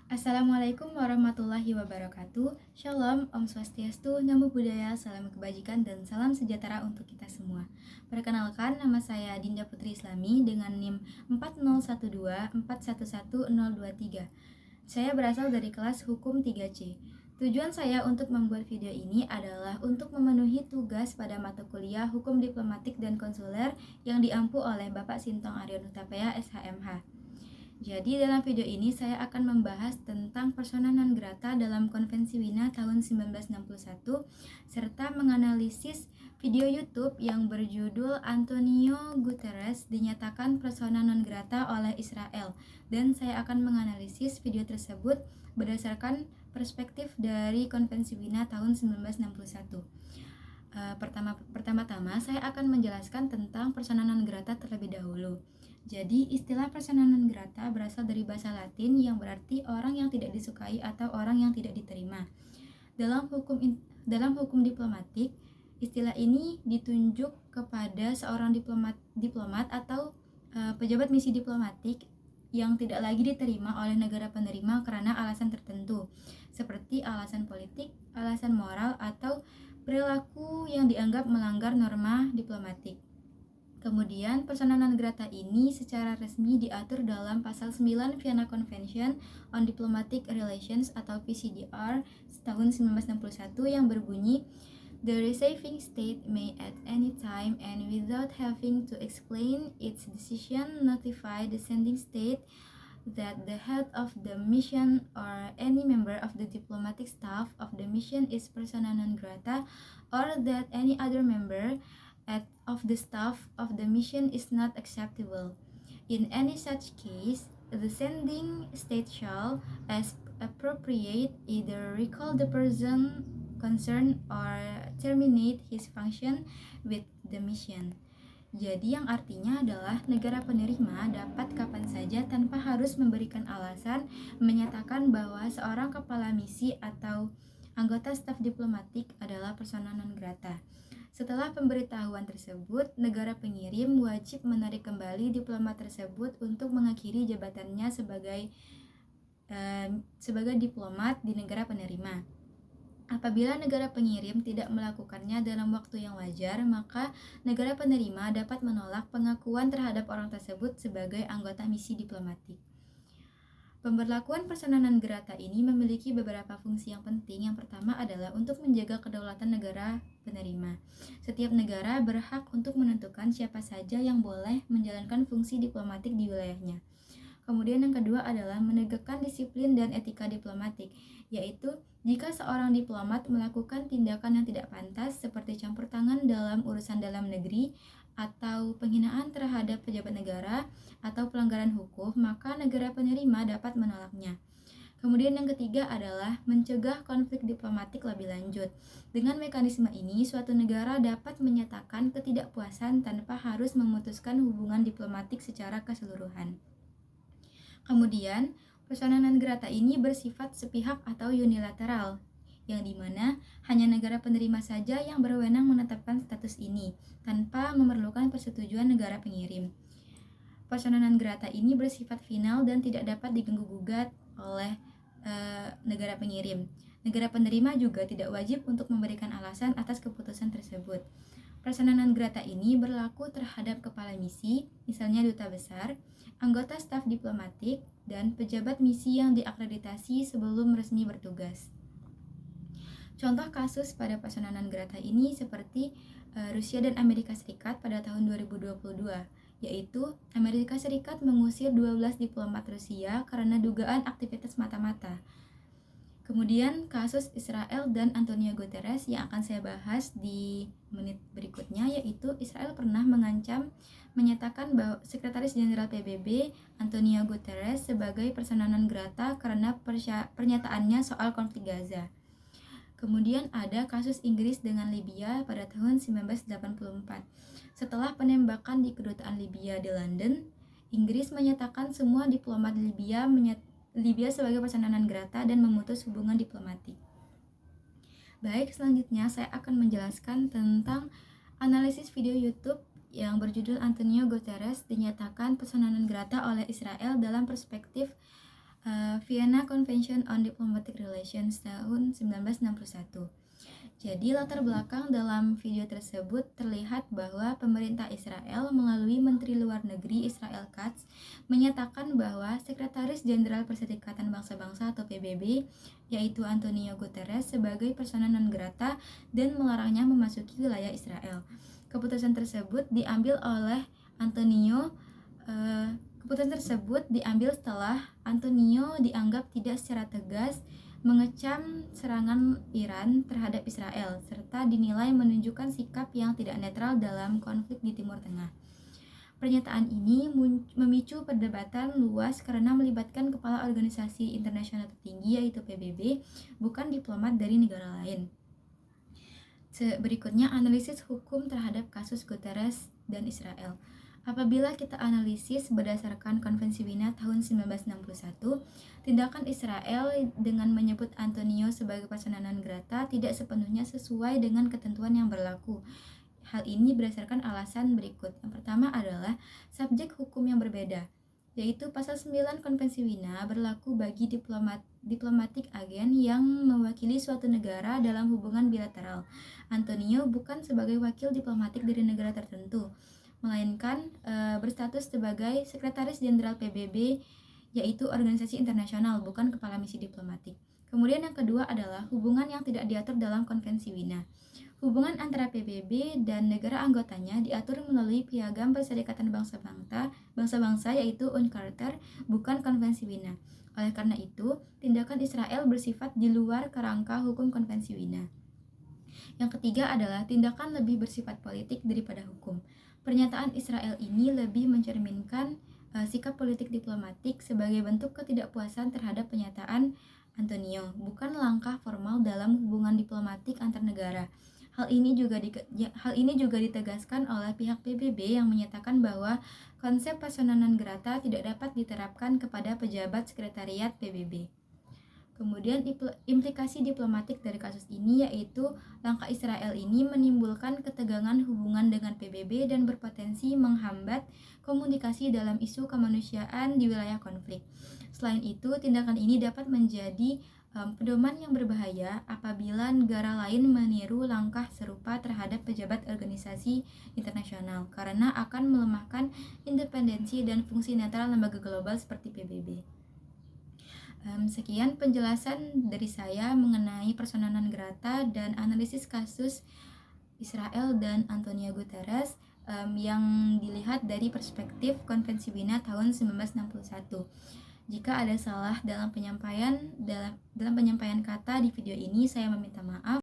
Assalamualaikum warahmatullahi wabarakatuh. Shalom, Om Swastiastu, Namo Buddhaya, salam kebajikan dan salam sejahtera untuk kita semua. Perkenalkan, nama saya Dinda Putri Islami dengan NIM 40124111023. Saya berasal dari kelas Hukum 3C. Tujuan saya untuk membuat video ini adalah untuk memenuhi tugas pada mata kuliah Hukum Diplomatik dan Konsuler yang diampu oleh Bapak Sintong Aryon Hutapea, SHMH. Jadi dalam video ini saya akan membahas tentang persona non grata dalam Konvensi Wina tahun 1961 serta menganalisis video YouTube yang berjudul Antonio Guterres dinyatakan persona non grata oleh Israel, dan saya akan menganalisis video tersebut berdasarkan perspektif dari Konvensi Wina tahun 1961. Pertama-tama saya akan menjelaskan tentang persona non grata terlebih dahulu. Jadi, istilah persona non grata berasal dari bahasa Latin yang berarti orang yang tidak disukai atau orang yang tidak diterima. Dalam hukum diplomatik, istilah ini ditunjuk kepada seorang diplomat atau pejabat misi diplomatik yang tidak lagi diterima oleh negara penerima karena alasan tertentu, seperti alasan politik, alasan moral, atau perilaku yang dianggap melanggar norma diplomatik. Kemudian, persona non grata ini secara resmi diatur dalam Pasal 9 Vienna Convention on Diplomatic Relations atau PCDR tahun 1961 yang berbunyi, "The receiving state may at any time and without having to explain its decision notify the sending state that the head of the mission or any member of the diplomatic staff of the mission is persona non grata, or that any other member of the staff of the mission is not acceptable. In any such case, the sending state shall, as appropriate, either recall the person concerned or terminate his function with the mission." Jadi yang artinya adalah negara penerima dapat kapan saja tanpa harus memberikan alasan menyatakan bahwa seorang kepala misi atau anggota staf diplomatik adalah persona non grata. Setelah pemberitahuan tersebut, negara pengirim wajib menarik kembali diplomat tersebut untuk mengakhiri jabatannya sebagai diplomat di negara penerima. Apabila negara pengirim tidak melakukannya dalam waktu yang wajar, maka negara penerima dapat menolak pengakuan terhadap orang tersebut sebagai anggota misi diplomatik. Pemberlakuan persona non grata ini memiliki beberapa fungsi yang penting. Yang pertama adalah untuk menjaga kedaulatan negara penerima. Setiap negara berhak untuk menentukan siapa saja yang boleh menjalankan fungsi diplomatik di wilayahnya. Kemudian yang kedua adalah menegakkan disiplin dan etika diplomatik, yaitu jika seorang diplomat melakukan tindakan yang tidak pantas seperti campur tangan dalam urusan dalam negeri atau penghinaan terhadap pejabat negara atau pelanggaran hukum, maka negara penerima dapat menolaknya. Kemudian yang ketiga adalah mencegah konflik diplomatik lebih lanjut. Dengan mekanisme ini, suatu negara dapat menyatakan ketidakpuasan tanpa harus memutuskan hubungan diplomatik secara keseluruhan. Kemudian, persona non grata ini bersifat sepihak atau unilateral, yang dimana hanya negara penerima saja yang berwenang menetapkan status ini, tanpa memerlukan persetujuan negara pengirim. Persona non grata ini bersifat final dan tidak dapat diganggu-gugat oleh negara pengirim. Negara penerima juga tidak wajib untuk memberikan alasan atas keputusan tersebut. Persona non grata ini berlaku terhadap kepala misi, misalnya duta besar, anggota staf diplomatik, dan pejabat misi yang diakreditasi sebelum resmi bertugas. Contoh kasus pada persona non grata ini seperti Rusia dan Amerika Serikat pada tahun 2022, yaitu Amerika Serikat mengusir 12 diplomat Rusia karena dugaan aktivitas mata-mata. Kemudian kasus Israel dan Antonio Guterres yang akan saya bahas di menit berikutnya, yaitu Israel pernah menyatakan bahwa Sekretaris Jenderal PBB Antonio Guterres sebagai persona non grata karena pernyataannya soal konflik Gaza. Kemudian ada kasus Inggris dengan Libya pada tahun 1984. Setelah penembakan di kedutaan Libya di London, Inggris menyatakan semua diplomat Libya sebagai persona non grata dan memutus hubungan diplomatik. Baik, selanjutnya saya akan menjelaskan tentang analisis video YouTube yang berjudul Antonio Guterres dinyatakan persona non grata oleh Israel dalam perspektif Vienna Convention on Diplomatic Relations tahun 1961. Jadi latar belakang dalam video tersebut terlihat bahwa pemerintah Israel melalui Menteri Luar Negeri Israel Katz menyatakan bahwa Sekretaris Jenderal Perserikatan Bangsa-Bangsa atau PBB yaitu Antonio Guterres sebagai persona non grata dan melarangnya memasuki wilayah Israel. Keputusan tersebut diambil setelah Antonio dianggap tidak secara tegas mengecam serangan Iran terhadap Israel, serta dinilai menunjukkan sikap yang tidak netral dalam konflik di Timur Tengah. Pernyataan ini memicu perdebatan luas karena melibatkan kepala organisasi internasional tertinggi yaitu PBB, bukan diplomat dari negara lain. Berikutnya, analisis hukum terhadap kasus Guterres dan Israel. Apabila kita analisis berdasarkan Konvensi Wina tahun 1961, tindakan Israel dengan menyebut Antonio sebagai persona non grata tidak sepenuhnya sesuai dengan ketentuan yang berlaku. Hal ini berdasarkan alasan berikut. Yang pertama adalah subjek hukum yang berbeda, yaitu pasal 9 Konvensi Wina berlaku bagi diplomatik agen yang mewakili suatu negara dalam hubungan bilateral. Antonio bukan sebagai wakil diplomatik dari negara tertentu, melainkan berstatus sebagai Sekretaris Jenderal PBB, yaitu organisasi internasional, bukan kepala misi diplomatik. Kemudian yang kedua adalah hubungan yang tidak diatur dalam Konvensi Wina. Hubungan antara PBB dan negara anggotanya diatur melalui Piagam Perserikatan Bangsa-Bangsa yaitu UNCARTER, bukan Konvensi Wina. Oleh karena itu, tindakan Israel bersifat di luar kerangka hukum Konvensi Wina. Yang ketiga adalah tindakan lebih bersifat politik daripada hukum. Pernyataan Israel ini lebih mencerminkan sikap politik diplomatik sebagai bentuk ketidakpuasan terhadap pernyataan Antonio, bukan langkah formal dalam hubungan diplomatik antar negara. Hal ini juga ditegaskan oleh pihak PBB yang menyatakan bahwa konsep persona non grata tidak dapat diterapkan kepada pejabat sekretariat PBB. Kemudian implikasi diplomatik dari kasus ini yaitu langkah Israel ini menimbulkan ketegangan hubungan dengan PBB dan berpotensi menghambat komunikasi dalam isu kemanusiaan di wilayah konflik. Selain itu, tindakan ini dapat menjadi pedoman yang berbahaya apabila negara lain meniru langkah serupa terhadap pejabat organisasi internasional karena akan melemahkan independensi dan fungsi netral lembaga global seperti PBB. Sekian penjelasan dari saya mengenai persona non grata dan analisis kasus Israel dan Antonio Guterres yang dilihat dari perspektif Konvensi Wina tahun 1961. Jika ada salah dalam penyampaian kata di video ini, saya meminta maaf.